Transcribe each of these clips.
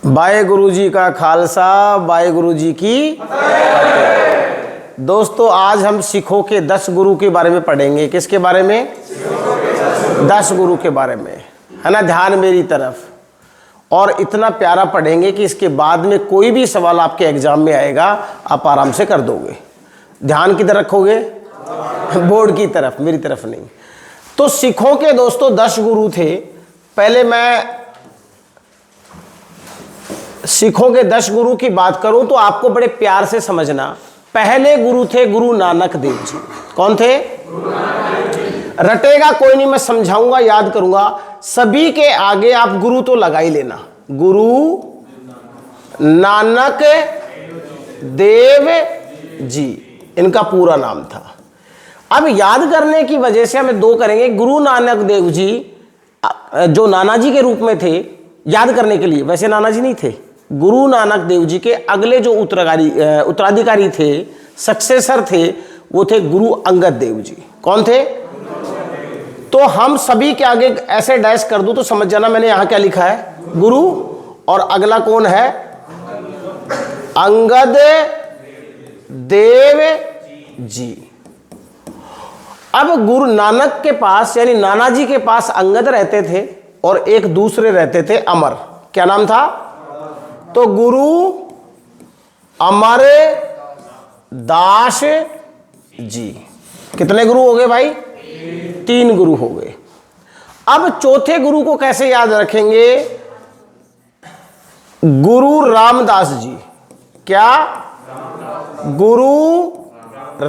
वाहेगुरु जी का खालसा, वाहेगुरु जी की फतेह। दोस्तों, आज हम सिखों के 10 गुरु के बारे में पढ़ेंगे। किसके बारे में? 10 गुरु के बारे में, है ना। ध्यान मेरी तरफ। और इतना प्यारा पढ़ेंगे कि इसके बाद में कोई भी सवाल आपके एग्जाम में आएगा आप आराम से कर दोगे। ध्यान किधर रखोगे? बोर्ड की तरफ, मेरी तरफ नहीं। तो सिखों के दोस्तों 10 गुरु थे। पहले मैं सिखों के 10 गुरु की बात करूं तो आपको बड़े प्यार से समझना। पहले गुरु थे गुरु नानक देव जी। कौन थे? रटेगा कोई नहीं, मैं समझाऊंगा, याद करूंगा। सभी के आगे आप गुरु तो लगा ही लेना। गुरु नानक देव जी, इनका पूरा नाम था। अब याद करने की वजह से हमें 2 करेंगे। गुरु नानक देव जी जो नाना जी के रूप में थे, याद करने के लिए, वैसे नाना जी नहीं थे। गुरु नानक देव जी के अगले जो उत्तराधिकारी थे, सक्सेसर थे, वो थे गुरु अंगद देव जी। कौन थे? तो हम सभी के आगे ऐसे डैश कर दूं तो समझ जाना मैंने यहां क्या लिखा है, गुरु। और अगला कौन है? अंगद देव जी। अब गुरु नानक के पास, यानी नाना जी के पास अंगद रहते थे और एक दूसरे रहते थे अमर। क्या नाम था? तो गुरु अमर दास जी। कितने गुरु हो गए भाई? 3 गुरु हो गए। अब चौथे गुरु को कैसे याद रखेंगे? गुरु रामदास जी। क्या? गुरु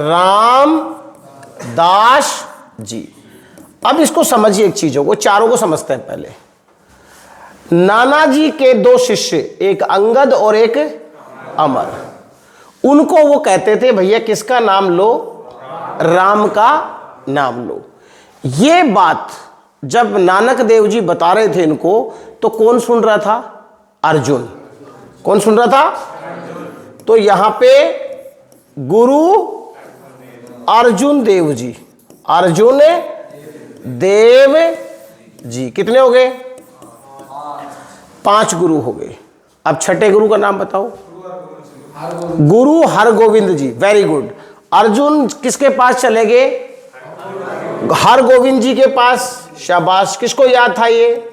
रामदास जी। अब इसको समझिए, एक चीजों को, चारों को समझते हैं पहले। नाना जी के 2 शिष्य, एक अंगद और एक अमर, उनको वो कहते थे भैया किसका नाम लो? राम का नाम लो। ये बात जब नानक देव जी बता रहे थे इनको, तो कौन सुन रहा था? अर्जुन। कौन सुन रहा था? तो यहां पे गुरु अर्जुन देव जी, अर्जुन देव जी। कितने हो गए? 5 गुरु हो गए। अब छठे गुरु का नाम बताओ। गुरु हरगोविंद जी। Very good. अर्जुन किसके पास चले गए? हरगोविंद जी के पास। शाबाश। किसको याद था ये?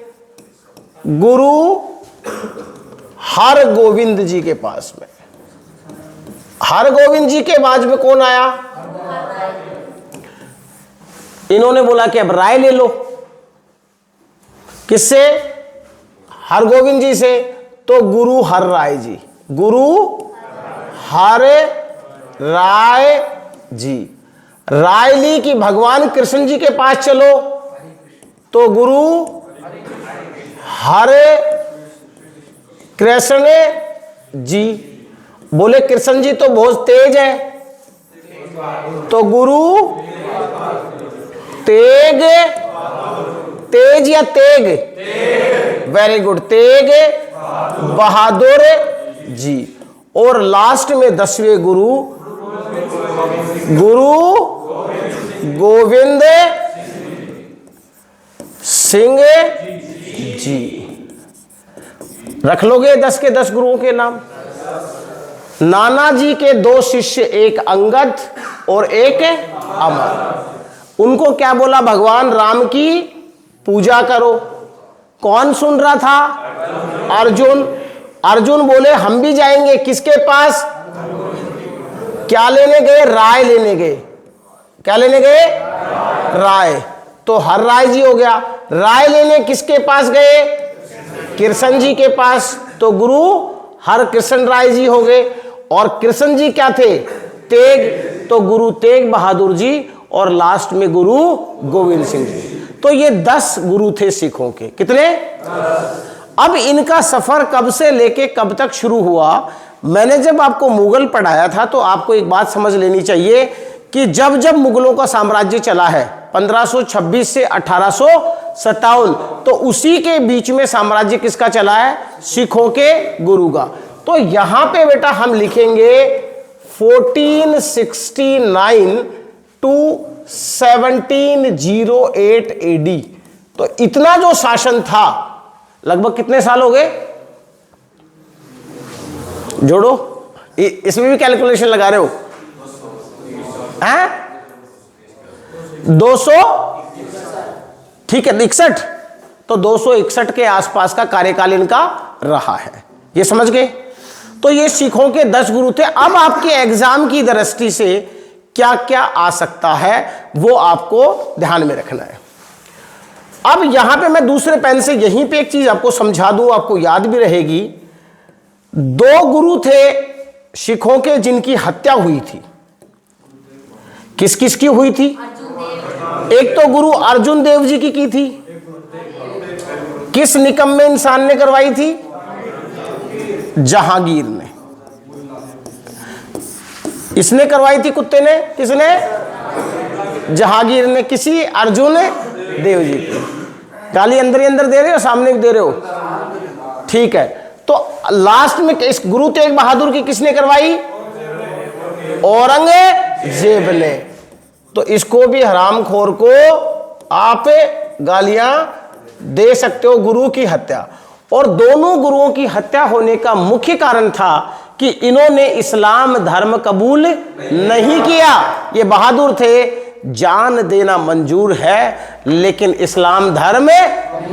गुरु हरगोविंद जी के पास में। हरगोविंद जी के बाद में कौन आया? इन्होंने बोला कि अब राय ले लो। किससे? हरगोविंद जी से। तो गुरु हर राय जी, गुरु हर राय जी। राय ली कि भगवान कृष्ण जी के पास चलो, तो गुरु हर कृष्ण जी। बोले कृष्ण जी तो बहुत तेज है, तो गुरु तेग, तेज या तेग? Very good, Tegh Bahadur ji. और लास्ट में 10वें गुरु, गुरु गोविंद सिंह जी। रख लोगे 10 के 10 गुरुओं के नाम? नाना जी के 2 शिष्य, एक अंगद और एक अमर, उनको क्या बोला? भगवान राम की पूजा करो। कौन सुन रहा था? अर्जुन। अर्जुन बोले हम भी जाएंगे। किसके पास? क्या लेने गए? राय लेने गए। क्या लेने गए? राय। तो हर राय जी हो गया। राय लेने किसके पास गए? कृष्ण जी के पास। तो गुरु हर कृष्ण राय जी हो गए। और कृष्ण जी क्या थे? तेग। तो गुरु तेग बहादुर जी। और लास्ट में गुरु गोविंद सिंह जी। तो ये 10 गुरु थे सिखों के। कितने? 10। अब इनका सफर कब से लेके कब तक शुरू हुआ? मैंने जब आपको मुगल पढ़ाया था तो आपको एक बात समझ लेनी चाहिए कि जब जब मुगलों का साम्राज्य चला है 1526 से 1857, तो उसी के बीच में साम्राज्य किसका चला है? सिखों के गुरु का। तो यहां पे बेटा हम लिखेंगे 1469 टू 1708 AD। तो इतना जो शासन था, लगभग कितने साल हो गए? जोड़ो, इसमें भी कैलकुलेशन लगा रहे हो हैं? 200, ठीक है 61, तो 261 के आसपास का कार्यकाल इनका रहा है, ये समझ गए। तो ये सिखों के 10 गुरु थे। अब आपके एग्जाम की दृष्टि से क्या क्या आ सकता है वो आपको ध्यान में रखना है। अब यहां पे मैं दूसरे पेन से यहीं पे एक चीज आपको समझा दूं, आपको याद भी रहेगी। 2 गुरु थे सिखों के जिनकी हत्या हुई थी। किस किस की हुई थी? एक तो गुरु अर्जुन देव जी की थी। किस निकम्मे इंसान ने करवाई थी? जहांगीर ने। इसने करवाई थी, कुत्ते ने, किसने? जहांगीर ने, किसी अर्जुन देव जी को। गाली अंदर ही अंदर दे रहे हो, सामने भी दे रहे हो, ठीक है। तो लास्ट में इस गुरु तेग बहादुर की किसने करवाई? औरंगजेब ने। तो इसको भी हरामखोर को आप गालियां दे सकते हो, गुरु की हत्या। और दोनों गुरुओं की हत्या होने का मुख्य कारण था कि इन्होंने इस्लाम धर्म कबूल नहीं किया। ये बहादुर थे, जान देना मंजूर है लेकिन इस्लाम धर्म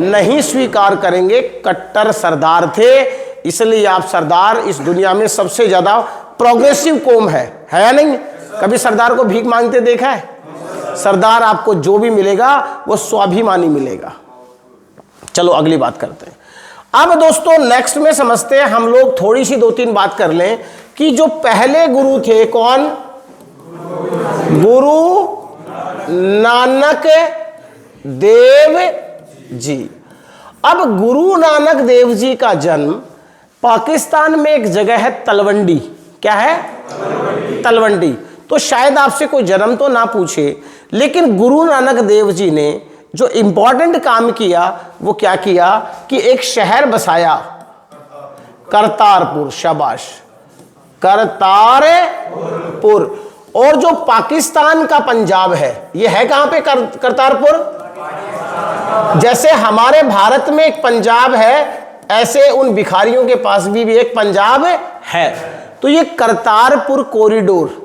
नहीं स्वीकार करेंगे, कट्टर सरदार थे। इसलिए आप सरदार इस दुनिया में सबसे ज्यादा प्रोग्रेसिव कौम है या नहीं? कभी सरदार को भीख मांगते देखा है? सरदार आपको जो भी मिलेगा वो स्वाभिमानी मिलेगा। चलो अगली बात करते हैं। अब दोस्तों नेक्स्ट में समझते हैं हम लोग, थोड़ी सी 2-3 बात कर लें कि जो पहले गुरु थे कौन? गुरु नानक देव जी। अब गुरु नानक देव जी का जन्म पाकिस्तान में एक जगह है तलवंडी। क्या है? तलवंडी। तो शायद आपसे कोई जन्म तो ना पूछे, लेकिन गुरु नानक देव जी ने जो इंपॉर्टेंट काम किया वो क्या किया कि एक शहर बसाया, करतारपुर। शाबाश, करतारपुर। और जो पाकिस्तान का पंजाब है, ये है कहां पे? करतारपुर। जैसे हमारे भारत में एक पंजाब है, ऐसे उन भिखारियों के पास भी एक पंजाब है। तो ये करतारपुर कॉरिडोर।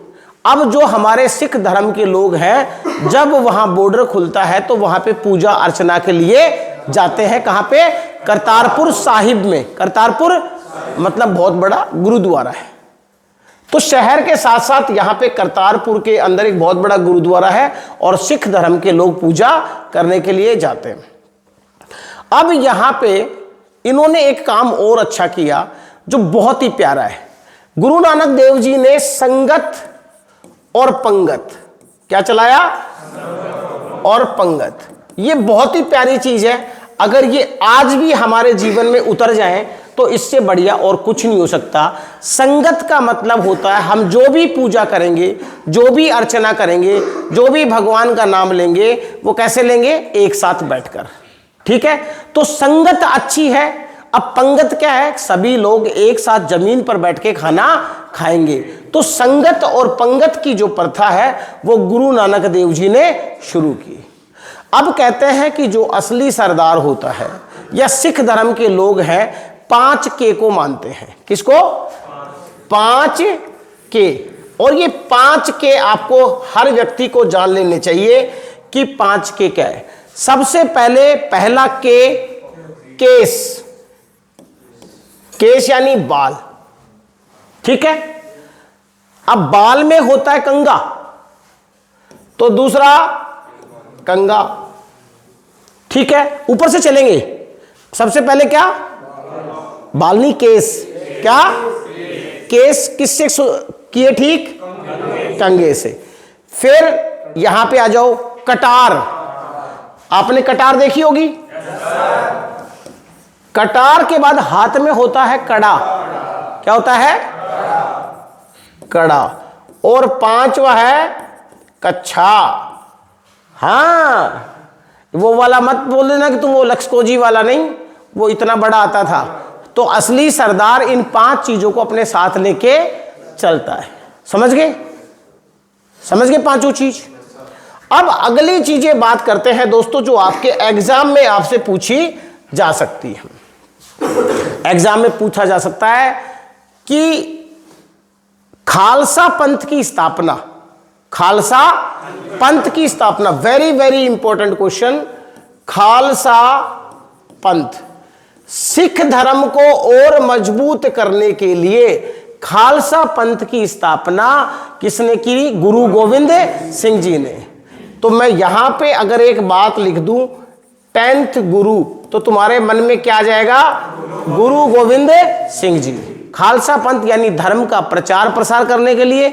अब जो हमारे सिख धर्म के लोग हैं, जब वहां बॉर्डर खुलता है तो वहां पे पूजा अर्चना के लिए जाते हैं। कहां पे? करतारपुर साहिब में। करतारपुर मतलब बहुत बड़ा गुरुद्वारा है। तो शहर के साथ साथ यहां पे करतारपुर के अंदर एक बहुत बड़ा गुरुद्वारा है और सिख धर्म के लोग पूजा करने के लिए जाते हैं। अब यहां पे इन्होंने एक काम और अच्छा किया जो बहुत ही प्यारा है। गुरु नानक देव जी ने संगत और पंगत क्या चलाया? और पंगत। ये बहुत ही प्यारी चीज है। अगर ये आज भी हमारे जीवन में उतर जाए तो इससे बढ़िया और कुछ नहीं हो सकता। संगत का मतलब होता है हम जो भी पूजा करेंगे, जो भी अर्चना करेंगे, जो भी भगवान का नाम लेंगे, वो कैसे लेंगे? एक साथ बैठकर। ठीक है, तो संगत अच्छी है। अब पंगत क्या है? सभी लोग एक साथ जमीन पर बैठ के खाना खाएंगे। तो संगत और पंगत की जो प्रथा है वो गुरु नानक देव जी ने शुरू की। अब कहते हैं कि जो असली सरदार होता है या सिख धर्म के लोग हैं 5K को मानते हैं। किसको? 5K। और ये 5K आपको हर व्यक्ति को जान लेने चाहिए कि 5K क्या है। सबसे पहले पहला K, केस। केस यानी बाल। ठीक है, अब बाल में होता है कंगा, तो दूसरा कंगा। ठीक है, ऊपर से चलेंगे। सबसे पहले क्या? बाल नहीं, केस। क्या? केस किससे किए ठीक? कंगे से। फिर यहां पे आ जाओ, कटार। आपने कटार देखी होगी। कटार के बाद हाथ में होता है कड़ा। क्या होता है? कड़ा। और 5वां है कच्छा। हाँ, वो वाला मत बोल देना कि तुम वो लक्ष्कोजी वाला नहीं, वो इतना बड़ा आता था। तो असली सरदार इन 5 चीजों को अपने साथ लेके चलता है। समझ गए? समझ गए पांचों चीज। अब अगली चीजें बात करते हैं दोस्तों, जो आपके एग्जाम में आपसे पूछी जा सकती है। एग्जाम में पूछा जा सकता है कि खालसा पंथ की स्थापना, खालसा पंथ की स्थापना, very very important question. Khalsa पंथ, सिख धर्म को और मजबूत करने के लिए खालसा पंथ की स्थापना किसने की? गुरु गोविंद सिंह जी ने। तो मैं यहां पे अगर एक बात लिख दूं 10th गुरु, तो तुम्हारे मन में क्या आ जाएगा? गुरु गोविंद सिंह जी। खालसा पंथ यानी धर्म का प्रचार प्रसार करने के लिए,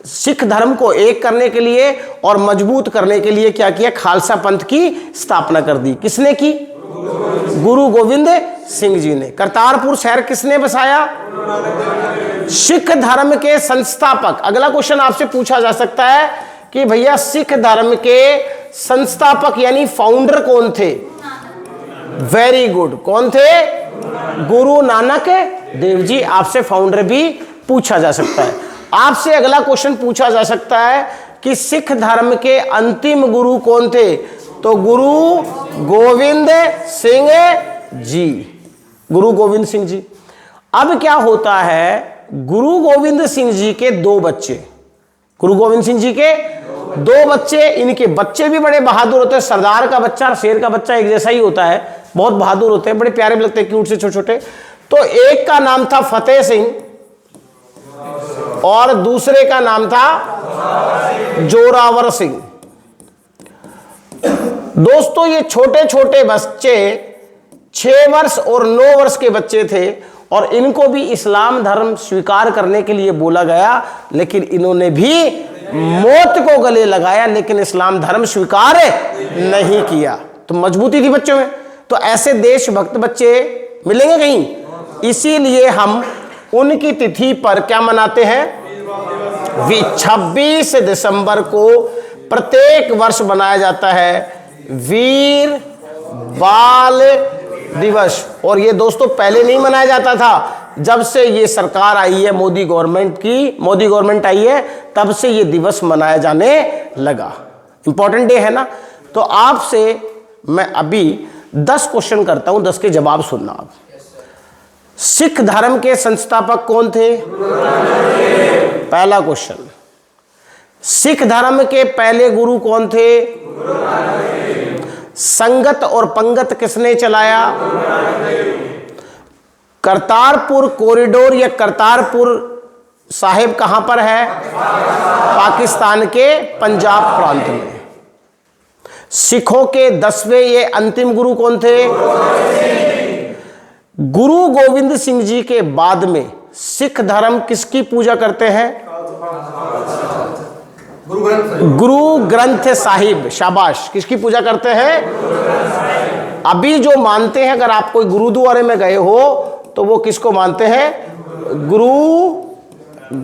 सिख धर्म को एक करने के लिए और मजबूत करने के लिए क्या किया? खालसा पंथ की स्थापना कर दी। किसने की? गुरु गोविंद सिंह जी ने। करतारपुर शहर किसने बसाया? सिख धर्म के संस्थापक। अगला क्वेश्चन आपसे पूछा जा सकता है कि भैया सिख धर्म के संस्थापक यानी फाउंडर कौन थे? वेरी गुड, कौन थे? गुरु नानक देव जी। आपसे फाउंडर भी पूछा जा सकता है। आपसे अगला क्वेश्चन पूछा जा सकता है कि सिख धर्म के अंतिम गुरु कौन थे? तो गुरु गोविंद सिंह जी, गुरु गोविंद सिंह जी। अब क्या होता है, गुरु गोविंद सिंह जी के दो बच्चे, गुरु गोविंद सिंह जी के दो बच्चे, इनके बच्चे भी बड़े बहादुर होते हैं। सरदार का बच्चा और शेर का बच्चा एक जैसा ही होता है, बहुत बहादुर होते हैं, बड़े प्यारे भी लगते हैं, क्यूट से छोटे छोटे। तो एक का नाम था फतेह सिंह और दूसरे का नाम था जोरावर सिंह। दोस्तों ये छोटे छोटे बच्चे 6 वर्ष और 9 वर्ष के बच्चे थे और इनको भी इस्लाम धर्म स्वीकार करने के लिए बोला गया, लेकिन इन्होंने भी मौत को गले लगाया, लेकिन इस्लाम धर्म स्वीकार नहीं किया। तो मजबूती थी बच्चों में। तो ऐसे देशभक्त बच्चे मिलेंगे कहीं, इसीलिए हम उनकी तिथि पर क्या मनाते हैं? 26 दिसंबर को प्रत्येक वर्ष मनाया जाता है वीर बाल दिवस। और ये दोस्तों पहले नहीं मनाया जाता था, जब से ये सरकार आई है, मोदी गवर्नमेंट आई है, तब से ये दिवस मनाया जाने लगा। इंपॉर्टेंट डे है ना। तो आपसे मैं अभी 10 क्वेश्चन करता हूं, 10 के जवाब सुनना आप। सिख धर्म के संस्थापक कौन थे? पहला क्वेश्चन। सिख धर्म के पहले गुरु कौन थे? संगत और पंगत किसने चलाया? करतारपुर कॉरिडोर या करतारपुर साहिब कहां पर है? पाकिस्तान के पंजाब प्रांत में। सिखों के 10वें ये अंतिम गुरु कौन थे? गुरु गोविंद सिंह जी के बाद में सिख धर्म किसकी पूजा करते हैं? गुरु ग्रंथ साहिब। शाबाश, किसकी पूजा करते हैं? अभी जो मानते हैं, अगर आप कोई गुरुद्वारे में गए हो तो वो किसको मानते हैं? गुरु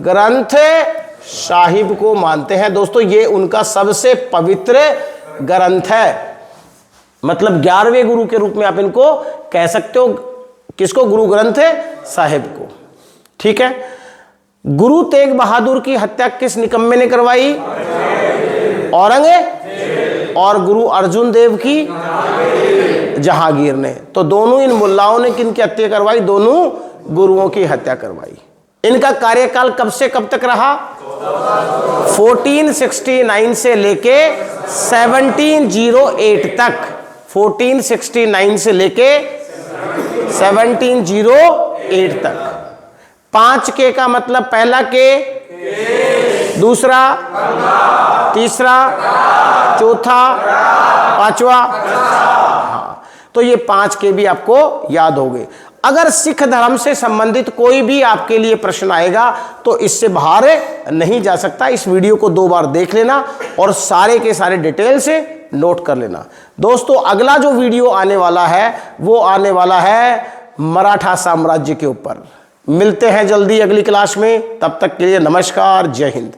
ग्रंथ साहिब को मानते हैं। दोस्तों ये उनका सबसे पवित्र ग्रंथ है, मतलब 11वें गुरु के रूप में आप इनको कह सकते हो। किसको? गुरु ग्रंथ साहिब को। ठीक है। गुरु तेग बहादुर की हत्या किस निकम्मे ने करवाई? औरंगजेब। और गुरु अर्जुन देव की? जहांगीर ने। तो दोनों इन मुल्लाओं ने किनकी हत्या करवाई? दोनों गुरुओं की हत्या करवाई। इनका कार्यकाल कब से कब तक रहा? 1469 से लेके 1708 तक। 1469 से लेके 1708 तक। 5 के का मतलब पहला के, दूसरा, तीसरा, चौथा, पांचवा। हाँ, तो ये 5 के भी आपको याद हो गए। अगर सिख धर्म से संबंधित कोई भी आपके लिए प्रश्न आएगा तो इससे बाहर नहीं जा सकता। इस वीडियो को 2 बार देख लेना और सारे के सारे डिटेल से नोट कर लेना। दोस्तों अगला जो वीडियो आने वाला है वो आने वाला है मराठा साम्राज्य के ऊपर। मिलते हैं जल्दी अगली क्लास में, तब तक के लिए नमस्कार, जय हिंद।